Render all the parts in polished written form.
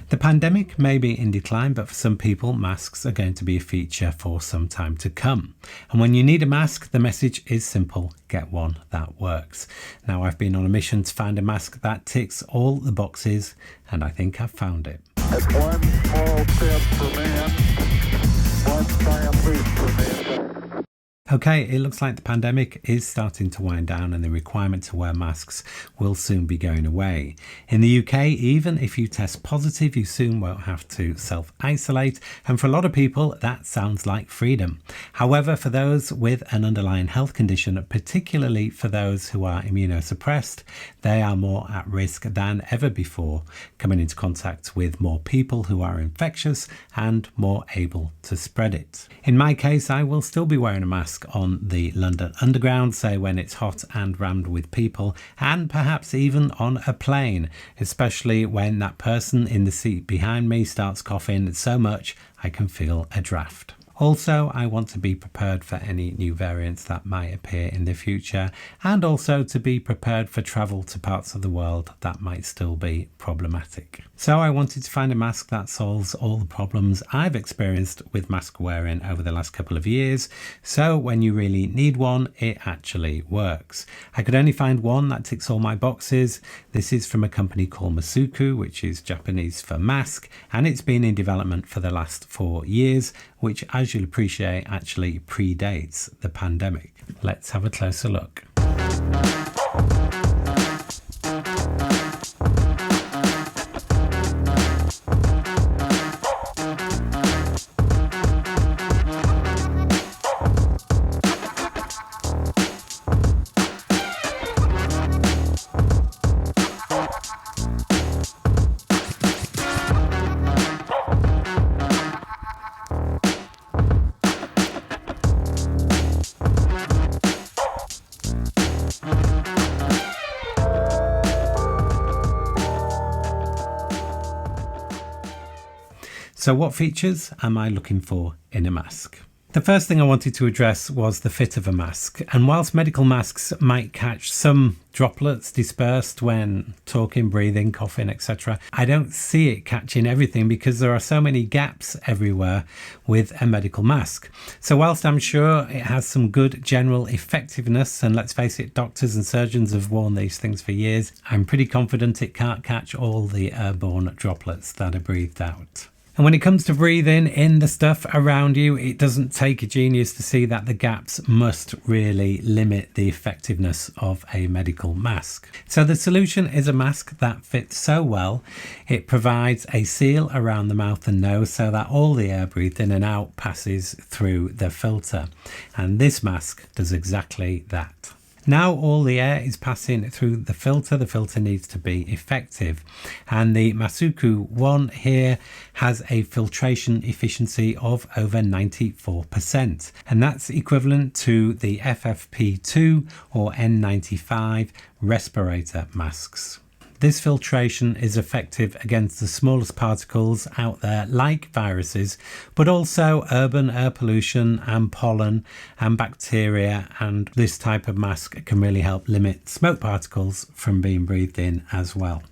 The pandemic may be in decline, but for some people, masks are going to be a feature for some time to come. And when you need a mask, the message is simple: get one that works. Now, I've been on a mission to find a mask that ticks all the boxes, and I think I've found it. That's one small step for man, one giant leap for mankind. Okay, it looks like the pandemic is starting to wind down and the requirement to wear masks will soon be going away. In the UK, even if you test positive, you soon won't have to self-isolate, and for a lot of people that sounds like freedom. However, for those with an underlying health condition, particularly for those who are immunosuppressed, they are more at risk than ever before, coming into contact with more people who are infectious and more able to spread it. In my case, I will still be wearing a mask on the London Underground, say when it's hot and rammed with people, and perhaps even on a plane, especially when that person in the seat behind me starts coughing so much I can feel a draft. Also, I want to be prepared for any new variants that might appear in the future, and also to be prepared for travel to parts of the world that might still be problematic. So I wanted to find a mask that solves all the problems I've experienced with mask wearing over the last couple of years, so when you really need one, it actually works. I could only find one that ticks all my boxes. This is from a company called Masuku, which is Japanese for mask, and it's been in development for the last 4 years, which, as you'll appreciate, actually predates the pandemic. Let's have a closer look. So what features am I looking for in a mask? The first thing I wanted to address was the fit of a mask. And whilst medical masks might catch some droplets dispersed when talking, breathing, coughing, etc., I don't see it catching everything because there are so many gaps everywhere with a medical mask. So whilst I'm sure it has some good general effectiveness, and let's face it, doctors and surgeons have worn these things for years, I'm pretty confident it can't catch all the airborne droplets that are breathed out. And when it comes to breathing in the stuff around you, it doesn't take a genius to see that the gaps must really limit the effectiveness of a medical mask. So the solution is a mask that fits so well, it provides a seal around the mouth and nose so that all the air breathed in and out passes through the filter. And this mask does exactly that. Now all the air is passing through the filter needs to be effective, and the Masuku One here has a filtration efficiency of over 94%, and that's equivalent to the FFP2 or N95 respirator masks. This filtration is effective against the smallest particles out there like viruses, but also urban air pollution and pollen and bacteria, and this type of mask can really help limit smoke particles from being breathed in as well.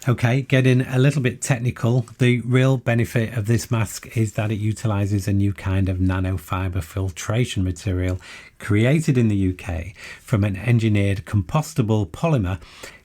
Okay, getting a little bit technical, the real benefit of this mask is that it utilizes a new kind of nanofibre filtration material created in the UK from an engineered compostable polymer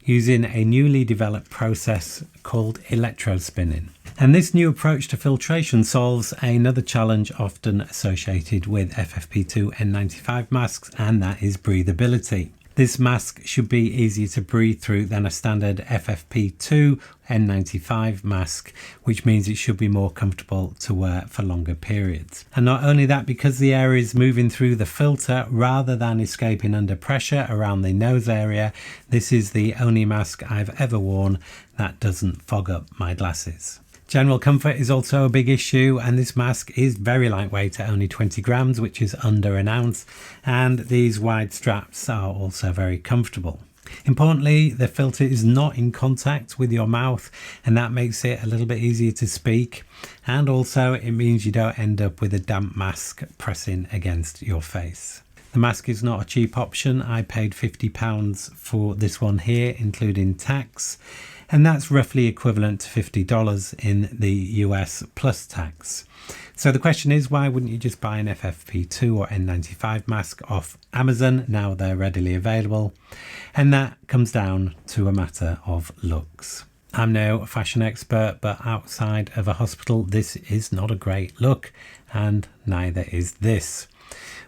using a newly developed process called electrospinning. And this new approach to filtration solves another challenge often associated with FFP2 N95 masks, and that is breathability. This mask should be easier to breathe through than a standard FFP2 N95 mask, which means it should be more comfortable to wear for longer periods. And not only that, because the air is moving through the filter rather than escaping under pressure around the nose area, this is the only mask I've ever worn that doesn't fog up my glasses. General comfort is also a big issue, and this mask is very lightweight at only 20 grams, which is under an ounce, and these wide straps are also very comfortable. Importantly, the filter is not in contact with your mouth, and that makes it a little bit easier to speak, and also it means you don't end up with a damp mask pressing against your face. The mask is not a cheap option. I paid £50 for this one here, including tax. and that's roughly equivalent to $50 in the US plus tax. So the question is, why wouldn't you just buy an FFP2 or N95 mask off Amazon now they're readily available? And that comes down to a matter of looks. I'm no fashion expert, but outside of a hospital, this is not a great look, and neither is this.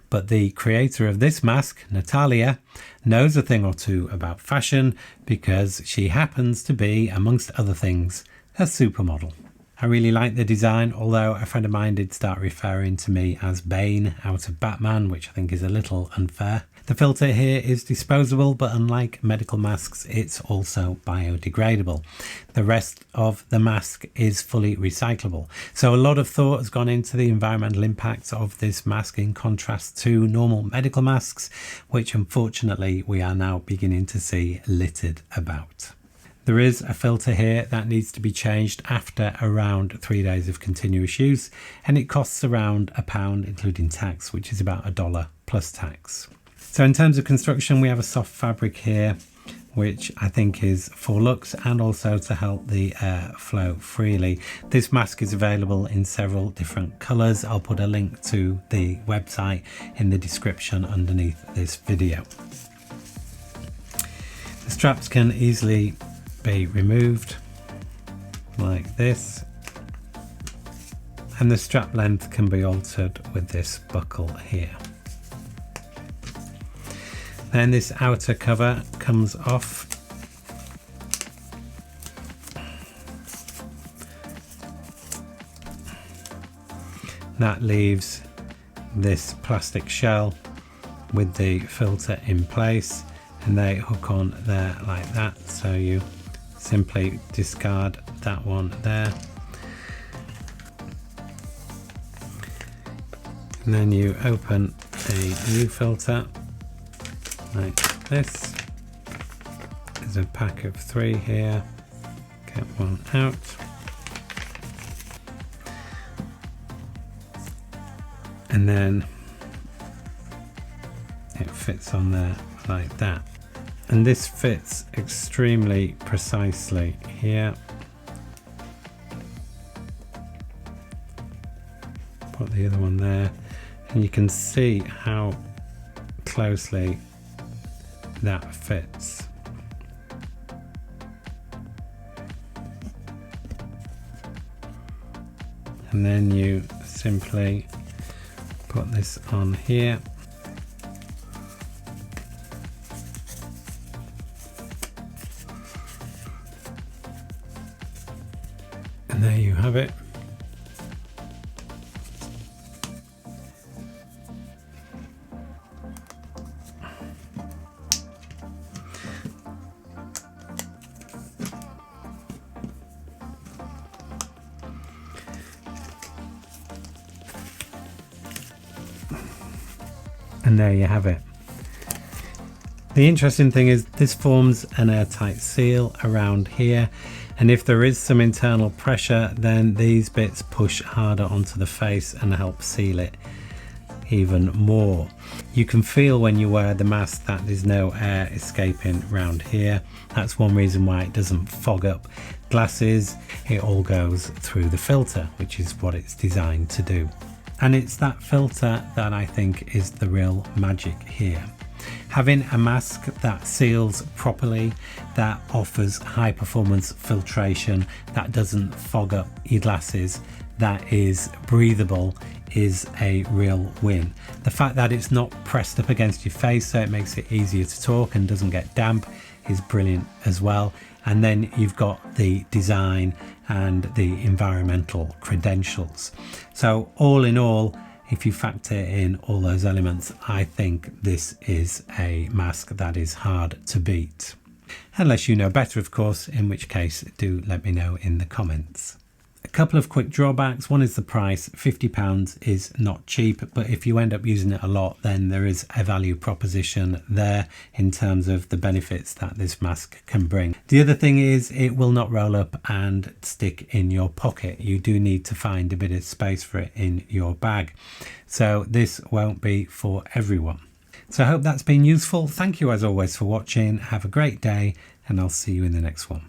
But the creator of this mask, Natalia, knows a thing or two about fashion because she happens to be, amongst other things, a supermodel. I really like the design, although a friend of mine did start referring to me as Bane out of Batman, which I think is a little unfair. The filter here is disposable, but unlike medical masks, it's also biodegradable. The rest of the mask is fully recyclable. So a lot of thought has gone into the environmental impacts of this mask in contrast to normal medical masks, which unfortunately we are now beginning to see littered about. There is a filter here that needs to be changed after around 3 days of continuous use, and it costs around £1 including tax, which is about $1 plus tax. So in terms of construction, we have a soft fabric here, which I think is for looks and also to help the air flow freely. This mask is available in several different colours. I'll put a link to the website in the description underneath this video. The straps can easily be removed like this, and the strap length can be altered with this buckle here. Then this outer cover comes off, that leaves this plastic shell with the filter in place, and they hook on there like that, so you simply discard that one there, and then you open a new filter like this. There's a pack of 3 here, get one out, and then it fits on there like that. And this fits extremely precisely here. Put the other one there, and you can see how closely that fits. And then you simply put this on here. And there you have it. And there you have it. The interesting thing is this forms an airtight seal around here, and if there is some internal pressure, then these bits push harder onto the face and help seal it even more. You can feel when you wear the mask that there's no air escaping around here. That's one reason why it doesn't fog up glasses. It all goes through the filter, which is what it's designed to do. And it's that filter that I think is the real magic here. Having a mask that seals properly, that offers high performance filtration, that doesn't fog up your glasses, that is breathable, is a real win. The fact that it's not pressed up against your face so it makes it easier to talk and doesn't get damp is brilliant as well. And then you've got the design and the environmental credentials. So all in all, if you factor in all those elements, I think this is a mask that is hard to beat. Unless you know better, of course, in which case do let me know in the comments. A couple of quick drawbacks. One is the price. £50 is not cheap, but if you end up using it a lot, then there is a value proposition there in terms of the benefits that this mask can bring. The other thing is it will not roll up and stick in your pocket. You do need to find a bit of space for it in your bag. So this won't be for everyone. So I hope that's been useful. Thank you as always for watching. Have a great day, and I'll see you in the next one.